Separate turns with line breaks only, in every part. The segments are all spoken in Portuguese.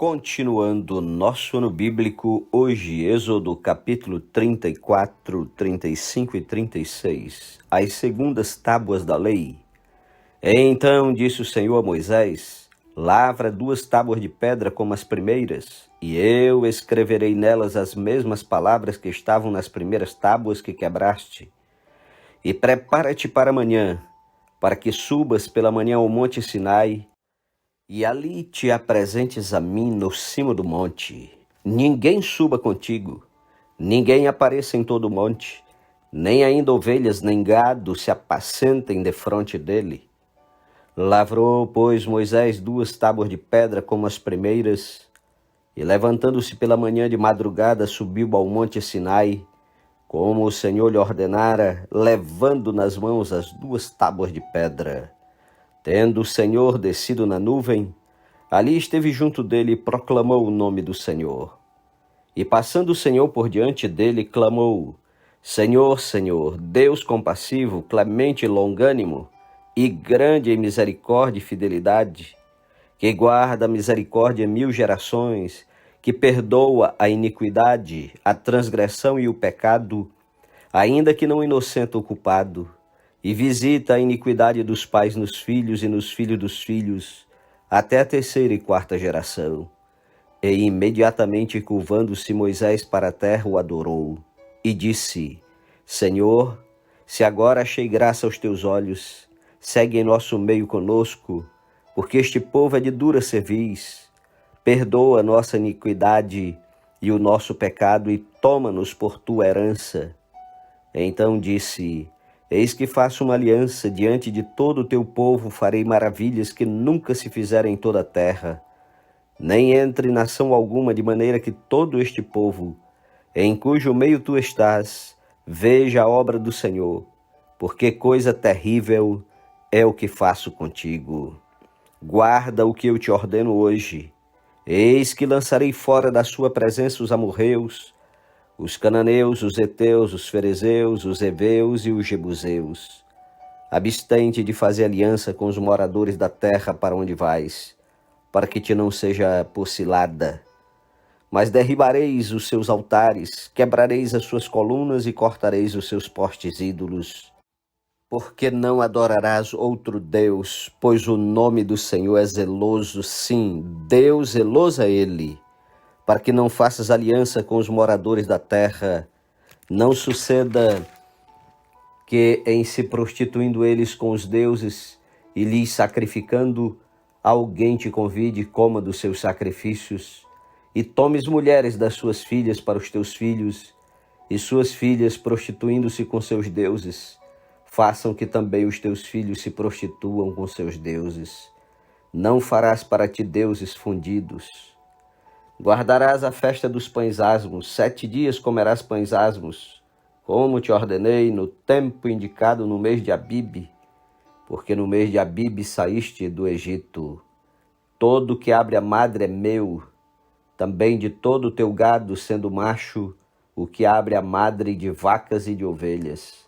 Continuando nosso ano bíblico, hoje, Êxodo capítulo 34, 35 e 36, as segundas tábuas da lei. Então disse o Senhor a Moisés: lavra 2 tábuas de pedra como as primeiras, e eu escreverei nelas as mesmas palavras que estavam nas primeiras tábuas que quebraste. E prepara-te para amanhã, para que subas pela manhã ao monte Sinai, e ali te apresentes a mim no cimo do monte. Ninguém suba contigo, ninguém apareça em todo o monte, nem ainda ovelhas nem gado se apacentem defronte dele. Lavrou, pois, Moisés 2 tábuas de pedra como as primeiras, e levantando-se pela manhã de madrugada, subiu ao monte Sinai, como o Senhor lhe ordenara, levando nas mãos as 2 tábuas de pedra. Tendo o Senhor descido na nuvem, ali esteve junto dele e proclamou o nome do Senhor. E passando o Senhor por diante dele, clamou: Senhor, Senhor, Deus compassivo, clemente e longânimo, e grande em misericórdia e fidelidade, que guarda a misericórdia em 1000 gerações, que perdoa a iniquidade, a transgressão e o pecado, ainda que não inocente o culpado, e visita a iniquidade dos pais nos filhos e nos filhos dos filhos, até a 3ª e 4ª geração. E imediatamente curvando-se Moisés para a terra, o adorou, e disse: Senhor, se agora achei graça aos teus olhos, segue em nosso meio conosco, porque este povo é de dura cerviz. Perdoa a nossa iniquidade e o nosso pecado, e toma-nos por tua herança. Então disse: Eis que faço uma aliança diante de todo o teu povo, farei maravilhas que nunca se fizeram em toda a terra. Nem entre nação alguma, de maneira que todo este povo, em cujo meio tu estás, veja a obra do Senhor, porque coisa terrível é o que faço contigo. Guarda o que eu te ordeno hoje. Eis que lançarei fora da sua presença os amorreus, os cananeus, os heteus, os ferezeus, os heveus e os jebuseus. Abstente de fazer aliança com os moradores da terra para onde vais, para que te não seja por cilada. Mas derribareis os seus altares, quebrareis as suas colunas e cortareis os seus postes ídolos. Porque não adorarás outro Deus, pois o nome do Senhor é zeloso, sim, Deus zeloso é Ele, para que não faças aliança com os moradores da terra. Não suceda que, em se prostituindo eles com os deuses e lhes sacrificando, alguém te convide e coma dos seus sacrifícios, e tomes mulheres das suas filhas para os teus filhos, e suas filhas, prostituindo-se com seus deuses, façam que também os teus filhos se prostituam com seus deuses. Não farás para ti deuses fundidos. Guardarás a festa dos pães asmos, 7 dias comerás pães asmos, como te ordenei, no tempo indicado no mês de Abibe, porque no mês de Abibe saíste do Egito. Todo que abre a madre é meu, também de todo o teu gado, sendo macho, o que abre a madre de vacas e de ovelhas.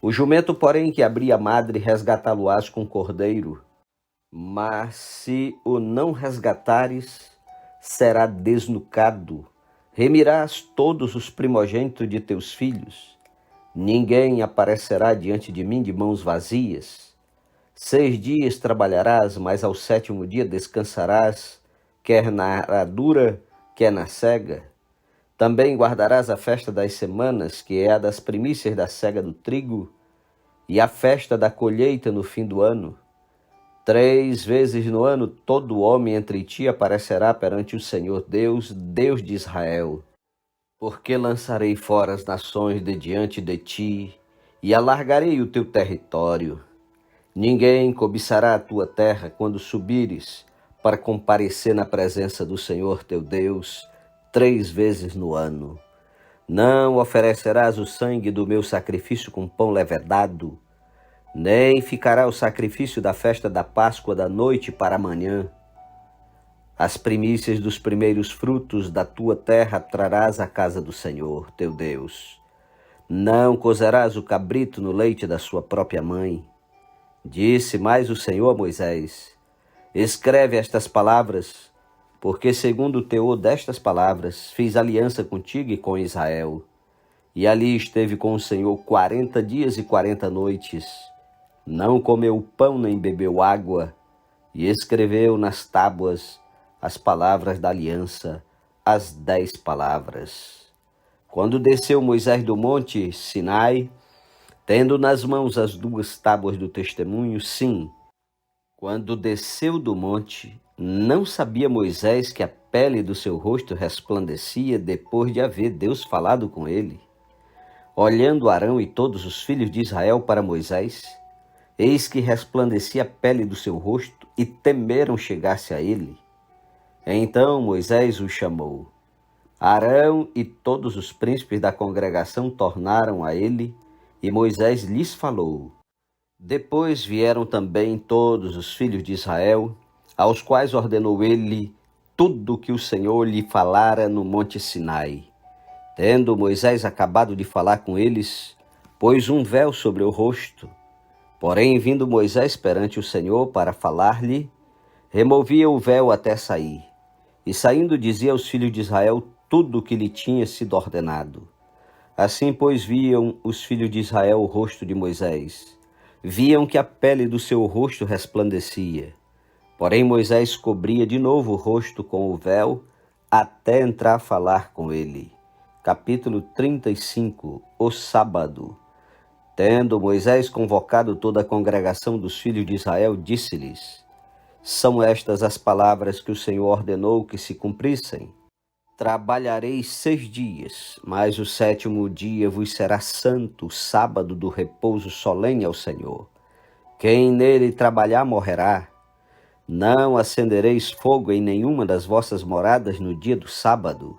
O jumento, porém, que abrir a madre, resgatá-lo-ás com cordeiro, mas se o não resgatares, será desnucado. Remirás todos os primogênitos de teus filhos. Ninguém aparecerá diante de mim de mãos vazias. 6 dias trabalharás, mas ao 7º dia descansarás, quer na aradura, quer na cega. Também guardarás a festa das semanas, que é a das primícias da cega do trigo, e a festa da colheita no fim do ano. 3 vezes no ano todo homem entre ti aparecerá perante o Senhor Deus, Deus de Israel. Porque lançarei fora as nações de diante de ti, e alargarei o teu território. Ninguém cobiçará a tua terra quando subires para comparecer na presença do Senhor teu Deus 3 vezes no ano. Não oferecerás o sangue do meu sacrifício com pão levedado, nem ficará o sacrifício da festa da Páscoa da noite para amanhã. As primícias dos primeiros frutos da tua terra trarás à casa do Senhor, teu Deus. Não cozerás o cabrito no leite da sua própria mãe. Disse mais o Senhor a Moisés: escreve estas palavras porque segundo o teor destas palavras, fiz aliança contigo e com Israel. E ali esteve com o Senhor 40 dias e 40 noites. Não comeu pão nem bebeu água, e escreveu nas tábuas as palavras da aliança, as 10 palavras. Quando desceu Moisés do monte Sinai, tendo nas mãos as 2 tábuas do testemunho, sim, quando desceu do monte, não sabia Moisés que a pele do seu rosto resplandecia depois de haver Deus falado com ele. Olhando Arão e todos os filhos de Israel para Moisés, eis que resplandecia a pele do seu rosto e temeram chegar-se a ele. Então Moisés os chamou. Arão e todos os príncipes da congregação tornaram a ele, e Moisés lhes falou. Depois vieram também todos os filhos de Israel, aos quais ordenou ele tudo o que o Senhor lhe falara no monte Sinai. Tendo Moisés acabado de falar com eles, pôs um véu sobre o rosto. Porém, vindo Moisés perante o Senhor para falar-lhe, removia o véu até sair. E saindo dizia aos filhos de Israel tudo o que lhe tinha sido ordenado. Assim, pois, viam os filhos de Israel o rosto de Moisés. Viam que a pele do seu rosto resplandecia. Porém, Moisés cobria de novo o rosto com o véu, até entrar a falar com ele. Capítulo 35, o sábado. Tendo Moisés convocado toda a congregação dos filhos de Israel, disse-lhes: São estas as palavras que o Senhor ordenou que se cumprissem. Trabalhareis 6 dias, mas o 7º dia vos será santo, sábado do repouso solene ao Senhor. Quem nele trabalhar morrerá. Não acendereis fogo em nenhuma das vossas moradas no dia do sábado.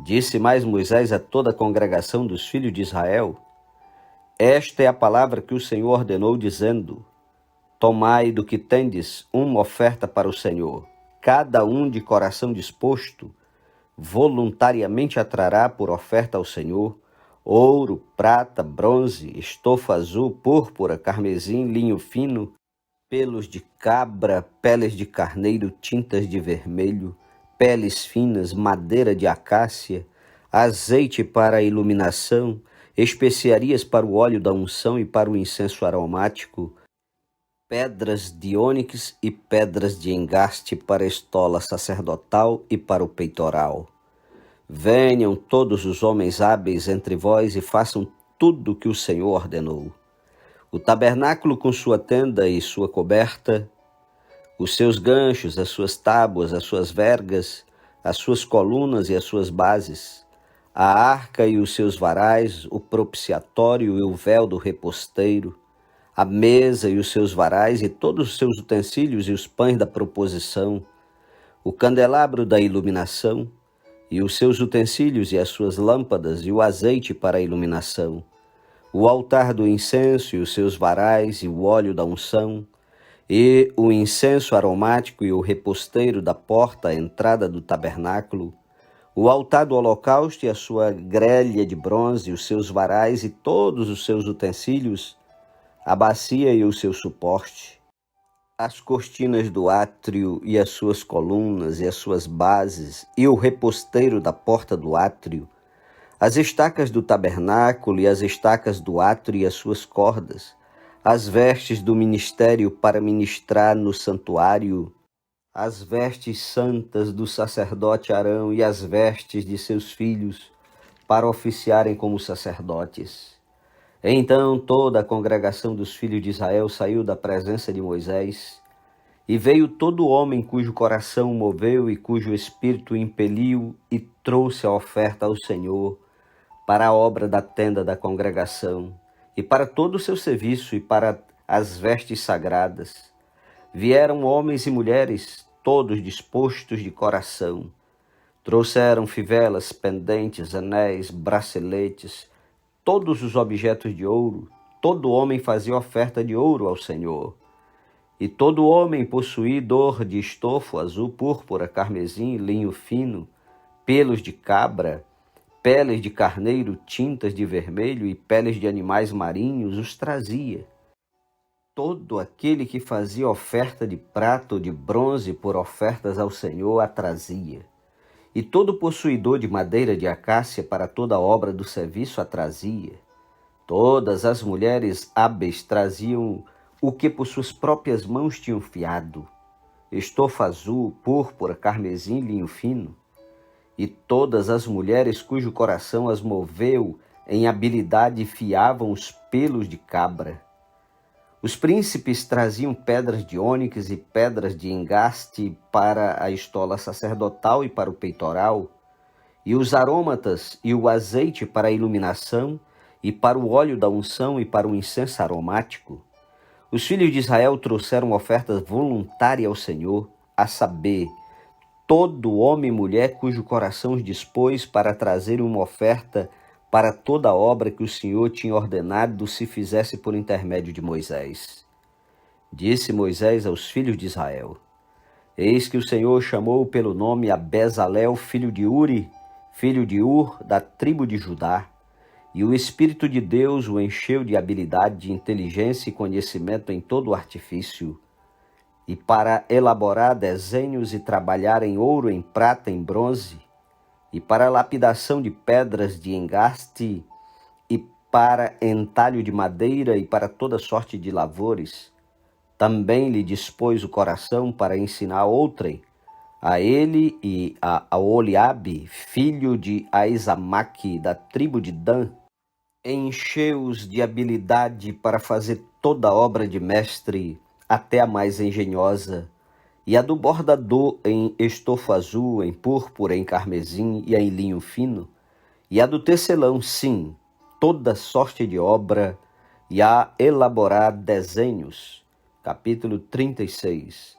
Disse mais Moisés a toda a congregação dos filhos de Israel: Esta é a palavra que o Senhor ordenou, dizendo: Tomai do que tendes uma oferta para o Senhor, cada um de coração disposto, voluntariamente atrará por oferta ao Senhor ouro, prata, bronze, estofa azul, púrpura, carmesim, linho fino, pelos de cabra, peles de carneiro, tintas de vermelho, peles finas, madeira de acácia, azeite para a iluminação, especiarias para o óleo da unção e para o incenso aromático, pedras de ônix e pedras de engaste para a estola sacerdotal e para o peitoral. Venham todos os homens hábeis entre vós e façam tudo o que o Senhor ordenou. O tabernáculo com sua tenda e sua coberta, os seus ganchos, as suas tábuas, as suas vergas, as suas colunas e as suas bases, a arca e os seus varais, o propiciatório e o véu do reposteiro, a mesa e os seus varais e todos os seus utensílios e os pães da proposição, o candelabro da iluminação e os seus utensílios e as suas lâmpadas e o azeite para a iluminação, o altar do incenso e os seus varais e o óleo da unção, e o incenso aromático e o reposteiro da porta à entrada do tabernáculo, o altar do holocausto e a sua grelha de bronze, os seus varais e todos os seus utensílios, a bacia e o seu suporte, as cortinas do átrio e as suas colunas e as suas bases, e o reposteiro da porta do átrio, as estacas do tabernáculo e as estacas do átrio e as suas cordas, as vestes do ministério para ministrar no santuário, as vestes santas do sacerdote Arão e as vestes de seus filhos para oficiarem como sacerdotes. Então toda a congregação dos filhos de Israel saiu da presença de Moisés, e veio todo homem cujo coração moveu e cujo espírito impeliu e trouxe a oferta ao Senhor para a obra da tenda da congregação, e para todo o seu serviço, e para as vestes sagradas. Vieram homens e mulheres, todos dispostos de coração. Trouxeram fivelas, pendentes, anéis, braceletes, todos os objetos de ouro. Todo homem fazia oferta de ouro ao Senhor. E todo homem possuidor de estofo azul, púrpura, carmesim, linho fino, pelos de cabra, peles de carneiro, tintas de vermelho e peles de animais marinhos os trazia. Todo aquele que fazia oferta de prata ou de bronze por ofertas ao Senhor a trazia. E todo possuidor de madeira de acácia para toda a obra do serviço a trazia. Todas as mulheres hábeis traziam o que por suas próprias mãos tinham fiado: estofa azul, púrpura, carmesim, linho fino. E todas as mulheres cujo coração as moveu em habilidade fiavam os pelos de cabra. Os príncipes traziam pedras de ônix e pedras de engaste para a estola sacerdotal e para o peitoral, e os arômatas e o azeite para a iluminação, e para o óleo da unção e para o incenso aromático. Os filhos de Israel trouxeram ofertas voluntárias ao Senhor, a saber, todo homem e mulher cujo coração os dispôs para trazer uma oferta para toda a obra que o Senhor tinha ordenado se fizesse por intermédio de Moisés. Disse Moisés aos filhos de Israel: Eis que o Senhor chamou pelo nome a Bezalel, filho de Uri, filho de Ur, da tribo de Judá, e o Espírito de Deus o encheu de habilidade, de inteligência e conhecimento em todo o artifício, e para elaborar desenhos e trabalhar em ouro, em prata, em bronze, e para lapidação de pedras de engaste, e para entalho de madeira, e para toda sorte de lavores. Também lhe dispôs o coração para ensinar outrem, a ele e a Oliabe, filho de Aizamaque, da tribo de Dan, encheu-os de habilidade para fazer toda a obra de mestre, até a mais engenhosa, e a do bordador em estofa azul, em púrpura, em carmesim e em linho fino, e a do tecelão, sim, toda sorte de obra, e a elaborar desenhos. Capítulo 36.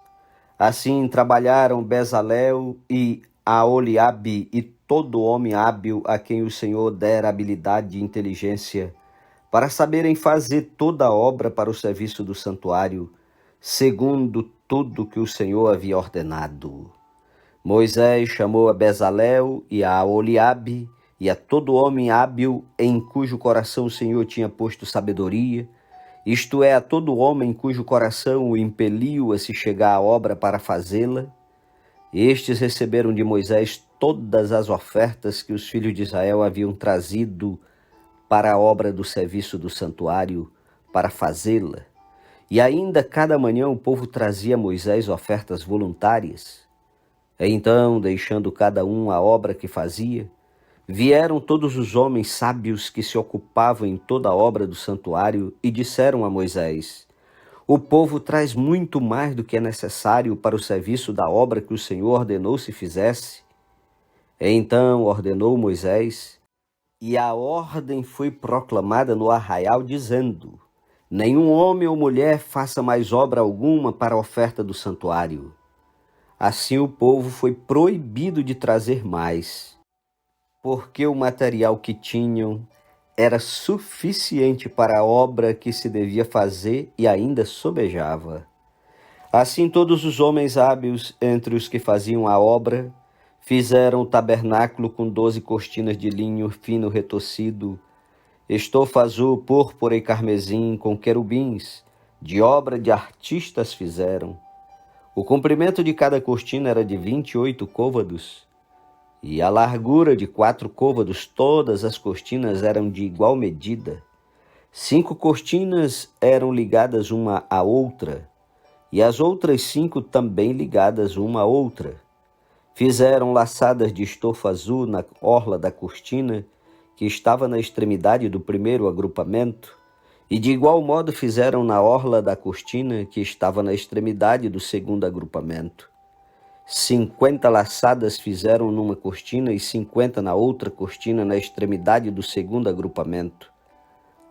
Assim trabalharam Bezalel e Aholiabe e todo homem hábil a quem o Senhor dera habilidade e inteligência, para saberem fazer toda a obra para o serviço do santuário, segundo tudo que o Senhor havia ordenado. Moisés chamou a Bezalel e a Aholiabe e a todo homem hábil em cujo coração o Senhor tinha posto sabedoria, isto é, a todo homem cujo coração o impeliu a se chegar à obra para fazê-la. Estes receberam de Moisés todas as ofertas que os filhos de Israel haviam trazido para a obra do serviço do santuário, para fazê-la. E ainda cada manhã o povo trazia a Moisés ofertas voluntárias. Então, deixando cada um a obra que fazia, vieram todos os homens sábios que se ocupavam em toda a obra do santuário e disseram a Moisés: O povo traz muito mais do que é necessário para o serviço da obra que o Senhor ordenou se fizesse. Então ordenou Moisés, e a ordem foi proclamada no arraial, dizendo: Nenhum homem ou mulher faça mais obra alguma para a oferta do santuário. Assim o povo foi proibido de trazer mais, porque o material que tinham era suficiente para a obra que se devia fazer e ainda sobejava. Assim todos os homens hábeis entre os que faziam a obra fizeram o tabernáculo com 12 cortinas de linho fino retorcido, estofa azul, púrpura e carmesim, com querubins, de obra de artistas fizeram. O comprimento de cada cortina era de 28 côvados, e a largura de 4 côvados. Todas as cortinas eram de igual medida. 5 cortinas eram ligadas uma à outra, e as outras 5 também ligadas uma à outra. Fizeram laçadas de estofa azul na orla da cortina, que estava na extremidade do primeiro agrupamento, e de igual modo fizeram na orla da cortina, que estava na extremidade do segundo agrupamento. 50 laçadas fizeram numa cortina e 50 na outra cortina, na extremidade do segundo agrupamento.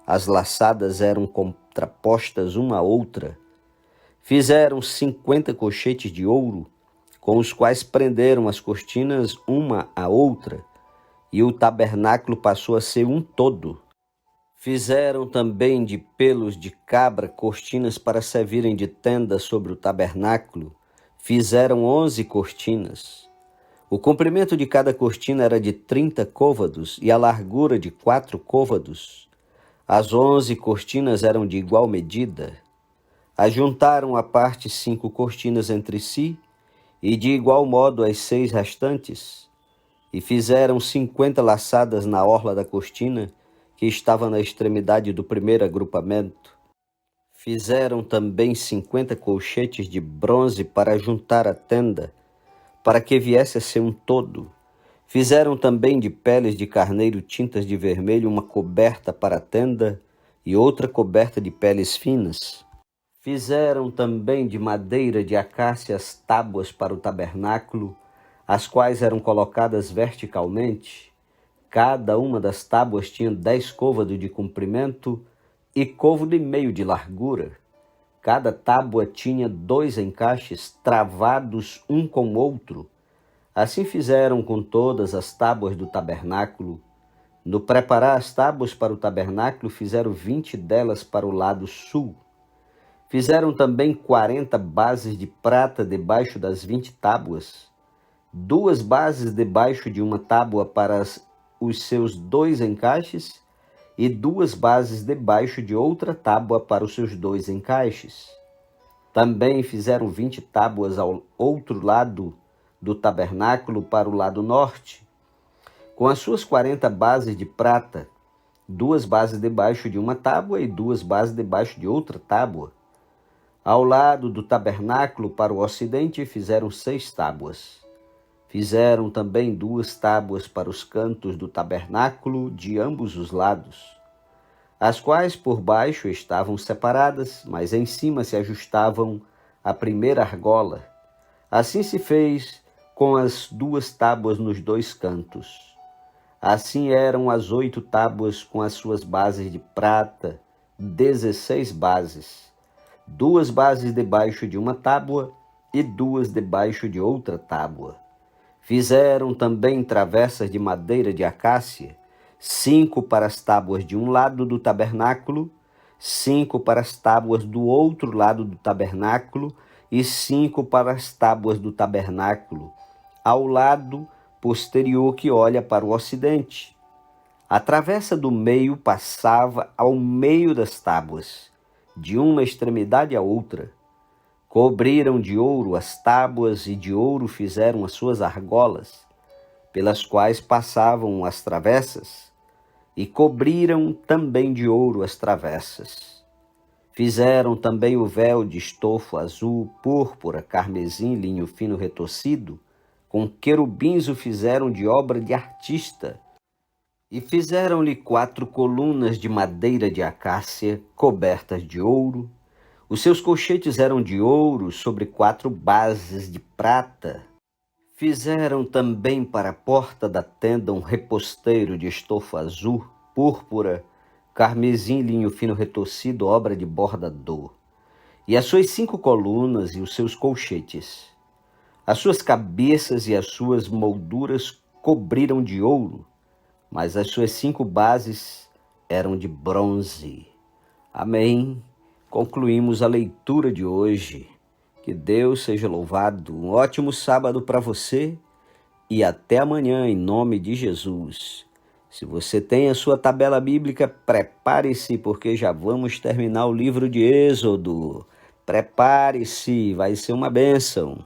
As laçadas eram contrapostas uma à outra. Fizeram 50 colchetes de ouro, com os quais prenderam as cortinas uma à outra, e o tabernáculo passou a ser um todo. Fizeram também de pelos de cabra cortinas para servirem de tenda sobre o tabernáculo. Fizeram 11 cortinas. O comprimento de cada cortina era de 30 côvados e a largura de 4 côvados. As 11 cortinas eram de igual medida. Ajuntaram à parte 5 cortinas entre si, e de igual modo as 6 restantes, e fizeram 50 laçadas na orla da cortina, que estava na extremidade do primeiro agrupamento. Fizeram também 50 colchetes de bronze para juntar a tenda, para que viesse a ser um todo. Fizeram também de peles de carneiro tintas de vermelho uma coberta para a tenda e outra coberta de peles finas. Fizeram também de madeira de acácia as tábuas para o tabernáculo, as quais eram colocadas verticalmente. Cada uma das tábuas tinha 10 côvados de comprimento e côvado e meio de largura. Cada tábua tinha 2 encaixes travados um com o outro. Assim fizeram com todas as tábuas do tabernáculo. No preparar as tábuas para o tabernáculo, fizeram 20 delas para o lado sul. Fizeram também 40 bases de prata debaixo das 20 tábuas, 2 bases debaixo de uma tábua para os seus 2 encaixes e 2 bases debaixo de outra tábua para os seus 2 encaixes. Também fizeram 20 tábuas ao outro lado do tabernáculo para o lado norte, com as suas 40 bases de prata, 2 bases debaixo de uma tábua e 2 bases debaixo de outra tábua. Ao lado do tabernáculo para o ocidente fizeram 6 tábuas. Fizeram também 2 tábuas para os cantos do tabernáculo de ambos os lados, as quais por baixo estavam separadas, mas em cima se ajustavam à primeira argola. Assim se fez com as 2 tábuas nos 2 cantos. Assim eram as 8 tábuas com as suas bases de prata, 16 bases, 2 bases debaixo de uma tábua e 2 debaixo de outra tábua. Fizeram também travessas de madeira de acácia, 5 para as tábuas de um lado do tabernáculo, 5 para as tábuas do outro lado do tabernáculo e 5 para as tábuas do tabernáculo, ao lado posterior que olha para o ocidente. A travessa do meio passava ao meio das tábuas, de uma extremidade à outra. Cobriram de ouro as tábuas e de ouro fizeram as suas argolas, pelas quais passavam as travessas, e cobriram também de ouro as travessas. Fizeram também o véu de estofo azul, púrpura, carmesim, linho fino retorcido, com querubins o fizeram de obra de artista, e fizeram-lhe 4 colunas de madeira de acácia, cobertas de ouro. Os seus colchetes eram de ouro sobre 4 bases de prata. Fizeram também para a porta da tenda um reposteiro de estofo azul, púrpura, carmesim, linho fino retorcido, obra de bordador. E as suas 5 colunas e os seus colchetes. As suas cabeças e as suas molduras cobriram de ouro, mas as suas 5 bases eram de bronze. Amém. Concluímos a leitura de hoje. Que Deus seja louvado. Um ótimo sábado para você e até amanhã, em nome de Jesus. Se você tem a sua tabela bíblica, prepare-se, porque já vamos terminar o livro de Êxodo. Prepare-se, vai ser uma bênção.